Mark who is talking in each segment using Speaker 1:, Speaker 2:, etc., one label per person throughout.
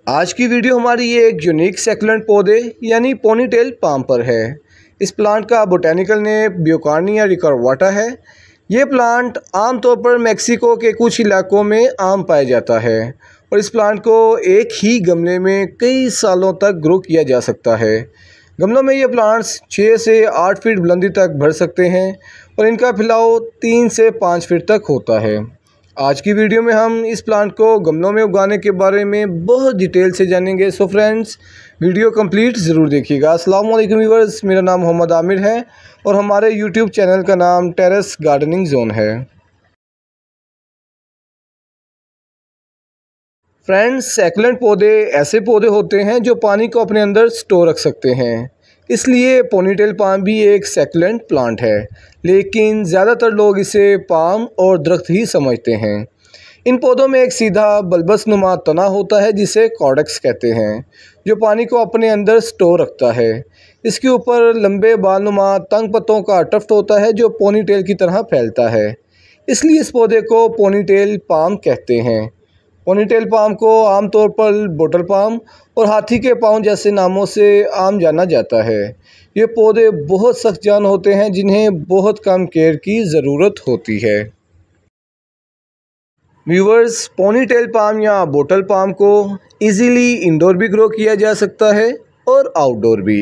Speaker 1: आज की वीडियो हमारी ये एक यूनिक सेकुलेंट पौधे यानी पोनीटेल पाम पर है। इस प्लांट का बोटेनिकल नेम ब्यूकार्निया रिकरवाटा है। ये प्लांट आमतौर पर मेक्सिको के कुछ इलाकों में आम पाया जाता है और इस प्लांट को एक ही गमले में कई सालों तक ग्रो किया जा सकता है। गमलों में ये प्लांट्स 6 से 8 फीट बुलंदी तक बढ़ सकते हैं और इनका फैलाव 3 से 5 फीट तक होता है। आज की वीडियो में हम इस प्लांट को गमलों में उगाने के बारे में बहुत डिटेल से जानेंगे। सो फ्रेंड्स, वीडियो कंप्लीट ज़रूर देखिएगा। अस्सलाम वालेकुम व्यूअर्स, मेरा नाम मोहम्मद आमिर है और हमारे यूट्यूब चैनल का नाम टेरेस गार्डनिंग जोन है। फ्रेंड्स, सैकुलेंट पौधे ऐसे पौधे होते हैं जो पानी को अपने अंदर स्टोर रख सकते हैं, इसलिए पोनीटेल पाम भी एक सैकुलेंट प्लांट है, लेकिन ज़्यादातर लोग इसे पाम और दरख्त ही समझते हैं। इन पौधों में एक सीधा बल्बस नुमा तना होता है जिसे कॉर्डेक्स कहते हैं, जो पानी को अपने अंदर स्टोर रखता है। इसके ऊपर लंबे बालनुमा तंग पत्तों का टफ्ट होता है जो पोनीटेल की तरह फैलता है, इसलिए इस पौधे को पोनीटेल पाम कहते हैं। पोनीटेल पाम को आमतौर पर बोटल पाम और हाथी के पाँव जैसे नामों से आम जाना जाता है। ये पौधे बहुत सख्त जान होते हैं जिन्हें बहुत कम केयर की ज़रूरत होती है। व्यूअर्स, पोनीटेल पाम या बोटल पाम को इजीली इंडोर भी ग्रो किया जा सकता है और आउटडोर भी।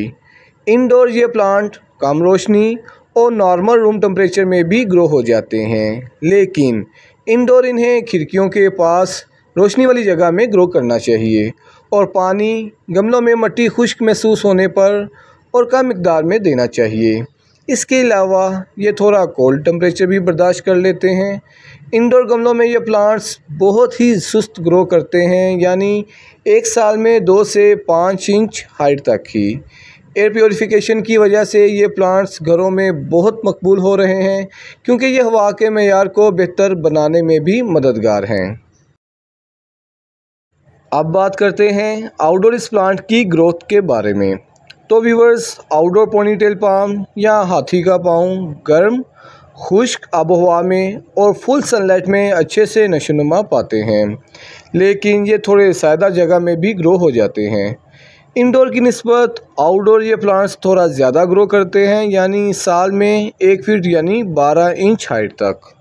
Speaker 1: इंडोर ये प्लांट कम रोशनी और नॉर्मल रूम टेम्परेचर में भी ग्रो हो जाते हैं, लेकिन इंडोर इन्हें खिड़कियों के पास रोशनी वाली जगह में ग्रो करना चाहिए और पानी गमलों में मिट्टी खुश्क महसूस होने पर और कम मिकदार में देना चाहिए। इसके अलावा ये थोड़ा कोल्ड टेम्परेचर भी बर्दाश्त कर लेते हैं। इंडोर गमलों में ये प्लांट्स बहुत ही सुस्त ग्रो करते हैं, यानी एक साल में 2 से 5 इंच हाइट तक ही। एयर प्योरीफिकेशन की वजह से ये प्लांट्स घरों में बहुत मकबूल हो रहे हैं, क्योंकि ये हवा के मेयार को बेहतर बनाने में भी मददगार हैं। अब बात करते हैं आउटडोर इस प्लांट की ग्रोथ के बारे में। तो व्यूअर्स, आउटडोर पोनीटेल पाम या हाथी का पाँव गर्म खुश्क आबोहवा में और फुल सनलाइट में अच्छे से नशोनुमा पाते हैं, लेकिन ये थोड़े सादा जगह में भी ग्रो हो जाते हैं। इंडोर की निस्बत आउटडोर ये प्लांट्स थोड़ा ज़्यादा ग्रो करते हैं, यानी साल में 1 फीट यानी 12 इंच हाइट तक।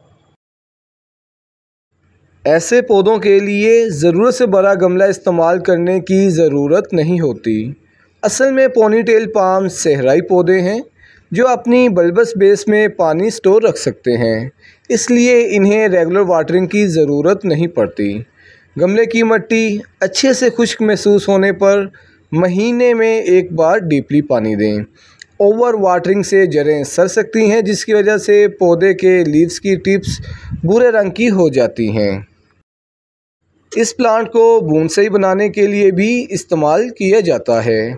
Speaker 1: ऐसे पौधों के लिए ज़रूरत से बड़ा गमला इस्तेमाल करने की ज़रूरत नहीं होती। असल में पोनीटेल पाम सहराई पौधे हैं जो अपनी बल्बस बेस में पानी स्टोर रख सकते हैं, इसलिए इन्हें रेगुलर वाटरिंग की ज़रूरत नहीं पड़ती। गमले की मिट्टी अच्छे से खुश्क महसूस होने पर महीने में एक बार डीपली पानी दें। ओवर वाटरिंग से जड़ें सड़ सकती हैं, जिसकी वजह से पौधे के लीव्स की टिप्स भूरे रंग की हो जाती हैं। इस प्लांट को बोनसाई बनाने के लिए भी इस्तेमाल किया जाता है।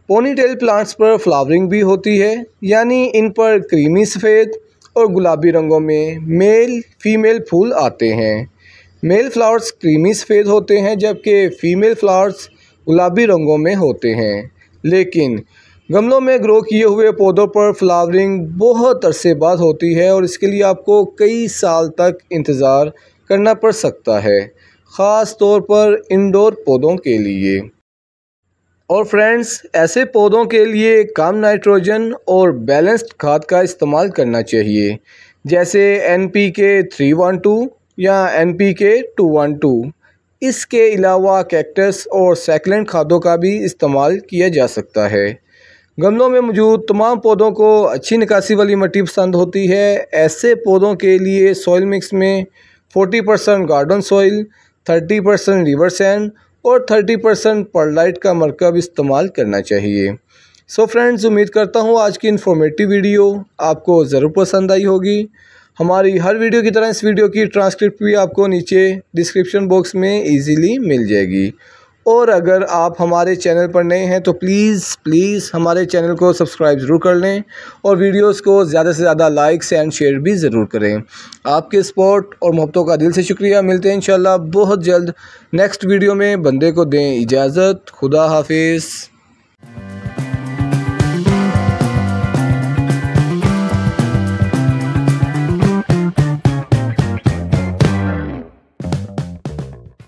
Speaker 1: पोनीटेल प्लांट्स पर फ्लावरिंग भी होती है, यानी इन पर क्रीमी सफ़ेद और गुलाबी रंगों में मेल फीमेल फूल आते हैं। मेल फ्लावर्स क्रीमी सफ़ेद होते हैं जबकि फ़ीमेल फ्लावर्स गुलाबी रंगों में होते हैं, लेकिन गमलों में ग्रो किए हुए पौधों पर फ्लावरिंग बहुत अरसे बाद होती है और इसके लिए आपको कई साल तक इंतज़ार करना पड़ सकता है, ख़ास तौर पर इंडोर पौधों के लिए। और फ्रेंड्स, ऐसे पौधों के लिए कम नाइट्रोजन और बैलेंस्ड खाद का इस्तेमाल करना चाहिए, जैसे NPK 312 या NPK 212। इसके अलावा कैक्टस और सैकुलेंट खादों का भी इस्तेमाल किया जा सकता है। गमलों में मौजूद तमाम पौधों को अच्छी निकासी वाली मिट्टी पसंद होती है। ऐसे पौधों के लिए सॉइल मिक्स में 40% गार्डन सॉइल, 30% रिवर सैंड और 30% परलाइट का मरकब इस्तेमाल करना चाहिए। सो फ्रेंड्स, उम्मीद करता हूँ आज की इन्फॉर्मेटिव वीडियो आपको ज़रूर पसंद आई होगी। हमारी हर वीडियो की तरह इस वीडियो की ट्रांसक्रिप्ट भी आपको नीचे डिस्क्रिप्शन बॉक्स में इजीली मिल जाएगी। और अगर आप हमारे चैनल पर नए हैं तो प्लीज़ हमारे चैनल को सब्सक्राइब ज़रूर कर लें और वीडियोस को ज़्यादा से ज़्यादा लाइक्स एंड शेयर भी ज़रूर करें। आपके सपोर्ट और मोहब्बतों का दिल से शुक्रिया। मिलते हैं इंशाल्लाह बहुत जल्द नेक्स्ट वीडियो में। बंदे को दें इजाज़त। खुदा हाफिज़।